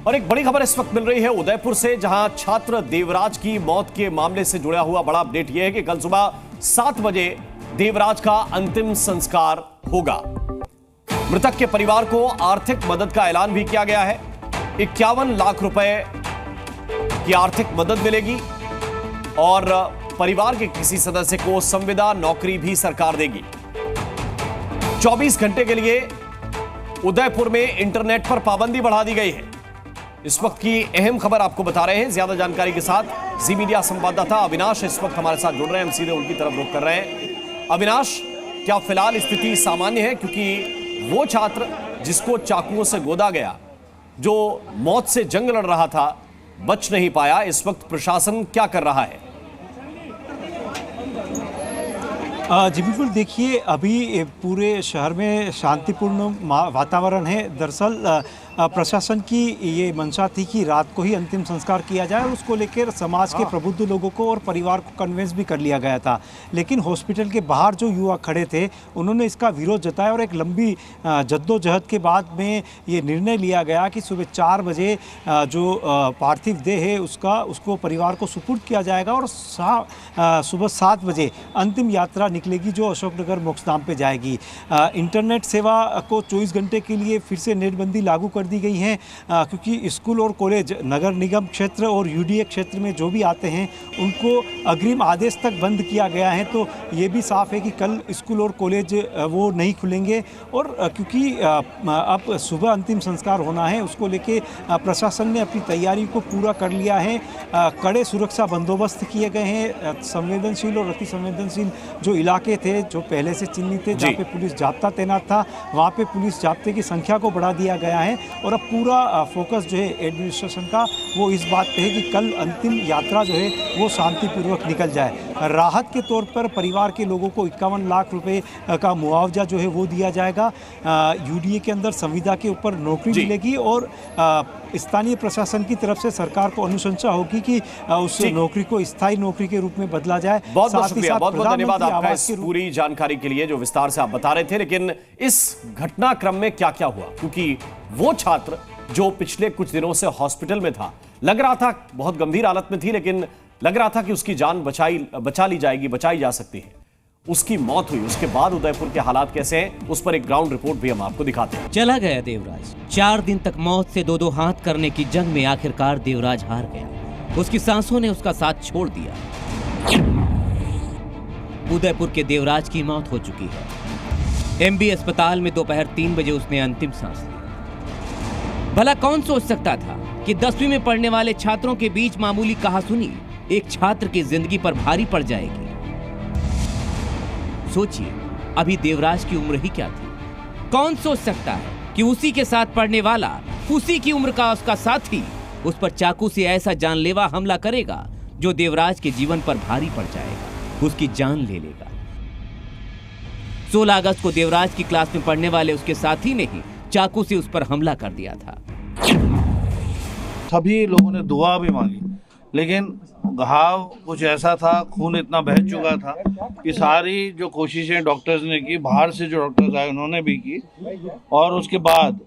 और एक बड़ी खबर इस वक्त मिल रही है उदयपुर से, जहां छात्र देवराज की मौत के मामले से जुड़ा हुआ बड़ा अपडेट यह है कि कल सुबह 7 बजे देवराज का अंतिम संस्कार होगा। मृतक के परिवार को आर्थिक मदद का ऐलान भी किया गया है। 51 लाख रुपए की आर्थिक मदद मिलेगी और परिवार के किसी सदस्य को संविदा नौकरी भी सरकार देगी। 24 घंटे के लिए उदयपुर में इंटरनेट पर पाबंदी बढ़ा दी गई है। इस वक्त की अहम खबर आपको बता रहे हैं। ज्यादा जानकारी के साथ जी मीडिया संवाददाता अविनाश इस वक्त हमारे साथ जुड़ रहे हैं। हम सीधे उनकी तरफ रुख कर रहे हैं। अविनाश, क्या फिलहाल स्थिति सामान्य है? क्योंकि वो छात्र जिसको चाकुओं से गोदा गया, जो मौत से जंग लड़ रहा था, बच नहीं पाया। इस वक्त प्रशासन क्या कर रहा है? जी बिल्कुल, देखिए अभी पूरे शहर में शांतिपूर्ण वातावरण है। दरअसल प्रशासन की ये मंशा थी कि रात को ही अंतिम संस्कार किया जाए और उसको लेकर समाज के प्रबुद्ध लोगों को और परिवार को कन्विंस भी कर लिया गया था। लेकिन हॉस्पिटल के बाहर जो युवा खड़े थे उन्होंने इसका विरोध जताया और एक लंबी जद्दोजहद के बाद में ये निर्णय लिया गया कि सुबह 4 बजे जो पार्थिव देह है उसको परिवार को सुपुर्द किया जाएगा और सुबह 7 बजे अंतिम यात्रा निकलेगी जो अशोकनगर मोक्षधाम पे जाएगी। इंटरनेट सेवा को 24 घंटे के लिए फिर से नेटबंदी लागू कर दी गई है, क्योंकि स्कूल और कॉलेज, नगर निगम क्षेत्र और यूडीए क्षेत्र में जो भी आते हैं उनको अग्रिम आदेश तक बंद किया गया है। तो ये भी साफ है कि कल स्कूल और कॉलेज वो नहीं खुलेंगे और क्योंकि अब सुबह अंतिम संस्कार होना है, उसको लेके प्रशासन ने अपनी तैयारी को पूरा कर लिया है। कड़े सुरक्षा बंदोबस्त किए गए हैं। संवेदनशील और अति संवेदनशील जो इलाके थे, जो पहले से चिन्हित थे, जहाँ पे पुलिस जाब्ता तैनात था, वहाँ पे पुलिस जाब्ते की संख्या को बढ़ा दिया गया है और अब पूरा फोकस जो है एडमिनिस्ट्रेशन का वो इस बात पे है कि कल अंतिम यात्रा जो है वो शांतिपूर्वक निकल जाए। राहत के तौर पर परिवार के लोगों को 51 लाख रुपए का मुआवजा जो है वो दिया जाएगा। यूडीए के अंदर संविदा के ऊपर नौकरी मिलेगी और स्थानीय प्रशासन की तरफ से सरकार को अनुशंसा होगी कि उस नौकरी को स्थायी नौकरी के रूप में बदला जाए। बहुत बहुत शुक्रिया, बहुत बहुत धन्यवाद आपका इस पूरी जानकारी के लिए जो विस्तार से आप बता रहे थे। लेकिन इस घटनाक्रम में क्या क्या हुआ, क्योंकि वो छात्र जो पिछले कुछ दिनों से हॉस्पिटल में था, लग रहा था बहुत गंभीर हालत में थी, लेकिन लग रहा था कि उसकी जान बचाई जा सकती है, उसकी मौत हुई। उसके बाद उदयपुर के हालात कैसे हैं, उस पर एक ग्राउंड रिपोर्ट भी हम आपको दिखाते हैं। चला गया देवराज। 4 दिन तक मौत से दो हाथ करने की जंग में आखिरकार देवराज हार गया। उसकी सांसों ने उसका साथ छोड़ दिया। उदयपुर के देवराज की मौत हो चुकी है। एमबी अस्पताल में दोपहर 3 बजे उसने अंतिम सांस ली। भला कौन सोच सकता था कि 10वीं में पढ़ने वाले छात्रों के बीच मामूली कहासुनी एक छात्र की जिंदगी पर भारी पड़ जाएगी। सोचिए, अभी देवराज की उम्र ही क्या थी। कौन सोच सकता है कि उसी के साथ पढ़ने वाला, उसी की उम्र का उसका साथी उस पर चाकू से ऐसा जानलेवा हमला करेगा जो देवराज के जीवन पर भारी पड़ जाएगा, उसकी जान ले लेगा। 16 अगस्त को देवराज की क्लास में पढ़ने वाले उसके साथी ने ही चाकू से उस पर हमला कर दिया था। सभी लोगों ने दुआ भी मांगी, लेकिन घाव कुछ ऐसा था, खून इतना बह चुका था कि सारी जो कोशिशें डॉक्टर्स ने की, बाहर से जो डॉक्टर्स आए उन्होंने भी की, और उसके बाद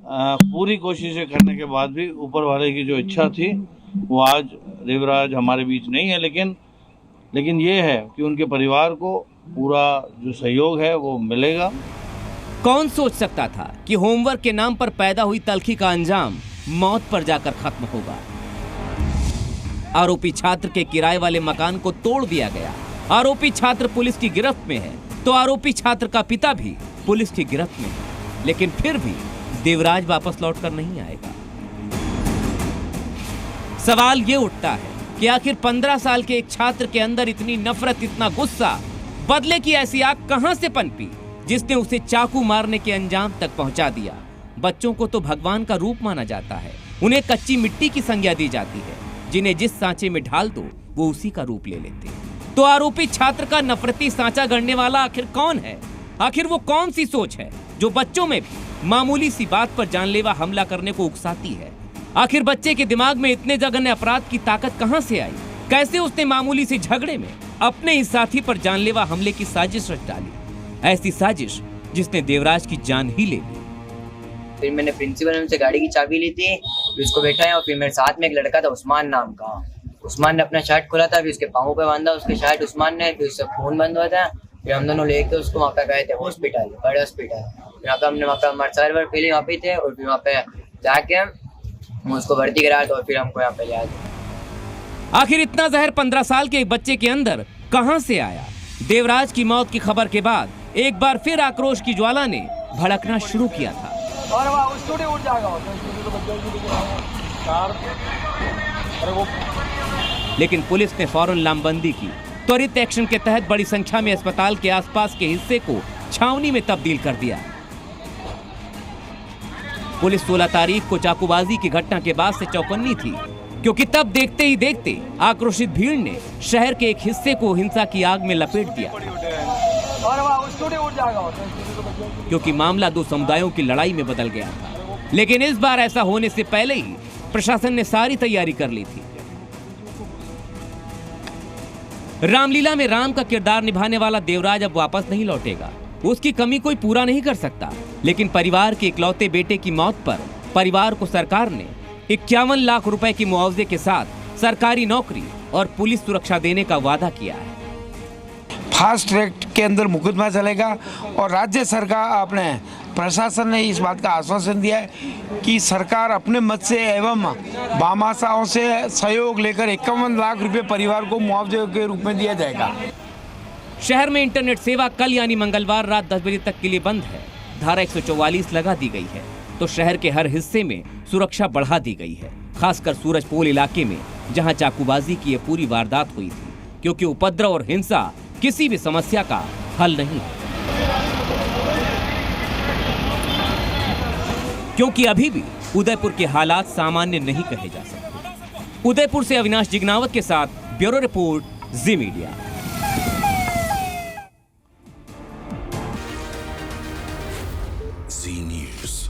पूरी कोशिशें करने के बाद भी ऊपर वाले की जो इच्छा थी वो आज देवराज हमारे बीच नहीं है। लेकिन ये है कि उनके परिवार को पूरा जो सहयोग है वो मिलेगा। कौन सोच सकता था कि होमवर्क के नाम पर पैदा हुई तल्खी का अंजाम मौत पर जाकर खत्म होगा। आरोपी छात्र के किराए वाले मकान को तोड़ दिया गया। आरोपी छात्र पुलिस की गिरफ्त में है, तो आरोपी छात्र का पिता भी पुलिस की गिरफ्त में है। लेकिन फिर भी देवराज वापस लौटकर नहीं आएगा। सवाल ये उठता है कि आखिर 15 साल के एक छात्र के अंदर इतनी नफरत, इतना गुस्सा, बदले की ऐसी आग कहां से पनपी जिसने उसे चाकू मारने के अंजाम तक पहुंचा दिया। बच्चों को तो भगवान का रूप माना जाता है, उन्हें कच्ची मिट्टी की संज्ञा दी जाती है, जिन्हें जिस सांचे में ढाल दो वो उसी का रूप ले लेते हैं। तो आरोपी छात्र का नफरती सांचा गढ़ने वाला आखिर कौन है? आखिर वो कौन सी सोच है जो बच्चों में भी मामूली सी बात पर जानलेवा हमला करने को उकसाती है? आखिर बच्चे के दिमाग में इतने जघन्य अपराध की ताकत कहां से आई? कैसे उसने मामूली से झगड़े में अपने ही साथी पर जानलेवा हमले की साजिश रच डाली? ऐसी साजिश जिसने देवराज की जान ही ले ली। फिर मैंने प्रिंसिपल मैम से गाड़ी की चाबी ली थी फिर उसको बैठाया और फिर मेरे साथ में एक लड़का था उस्मान नाम का। उस्मान ने अपना शर्ट खोला था, फिर उसके पाँव पे बांधा उसके शर्ट उस्मान ने, फिर उससे खून बंद हुआ था। फिर हम दोनों लेके उसको वहाँ पे गए थे हॉस्पिटल, बड़े हॉस्पिटल। यहाँ पे हमने वहाँ पे हमारे सर्वर पहले वहाँ पे थे और फिर वहाँ पे जाके हम उसको भर्ती कराया तो फिर हमको यहाँ पे ले आए। आखिर इतना जहर 15 साल के एक बच्चे के अंदर कहां से आया? देवराज की मौत की खबर के बाद एक बार फिर आक्रोश की ज्वाला ने भड़कना शुरू किया था। लेकिन पुलिस ने फौरन लामबंदी की। त्वरित एक्शन के तहत बड़ी संख्या में अस्पताल के आसपास के हिस्से को छावनी में तब्दील कर दिया। पुलिस 16 तारीख को चाकूबाजी की घटना के बाद से चौकन्नी थी, क्योंकि तब देखते ही देखते आक्रोशित भीड़ ने शहर के एक हिस्से को हिंसा की आग में लपेट दिया था। क्योंकि मामला दो समुदायों की लड़ाई में बदल गया था। लेकिन इस बार ऐसा होने से पहले ही प्रशासन ने सारी तैयारी कर ली थी। रामलीला में राम का किरदार निभाने वाला देवराज अब वापस नहीं लौटेगा। उसकी कमी कोई पूरा नहीं कर सकता, लेकिन परिवार के इकलौते बेटे की मौत पर परिवार को सरकार ने 51 लाख रुपए की मुआवजे के साथ सरकारी नौकरी और पुलिस सुरक्षा देने का वादा किया है। फास्ट ट्रैक के अंदर मुकदमा चलेगा और राज्य सरकार अपने प्रशासन ने इस बात का आश्वासन दिया है कि सरकार अपने मत से एवं भामाशाहों से सहयोग लेकर 51 लाख रुपए परिवार को मुआवजे के रूप में दिया जाएगा। शहर में इंटरनेट सेवा कल यानी मंगलवार रात 10 बजे तक के लिए बंद है। धारा 144 लगा दी गई है तो शहर के हर हिस्से में सुरक्षा बढ़ा दी गई है, खासकर सूरजपोल इलाके में जहां चाकूबाजी की यह पूरी वारदात हुई थी, क्योंकि उपद्रव और हिंसा किसी भी समस्या का हल नहीं है। क्योंकि अभी भी उदयपुर के हालात सामान्य नहीं कहे जा सकते। उदयपुर से अविनाश जिग्नावत के साथ ब्यूरो रिपोर्ट, जी मीडिया। जी न्यूज़।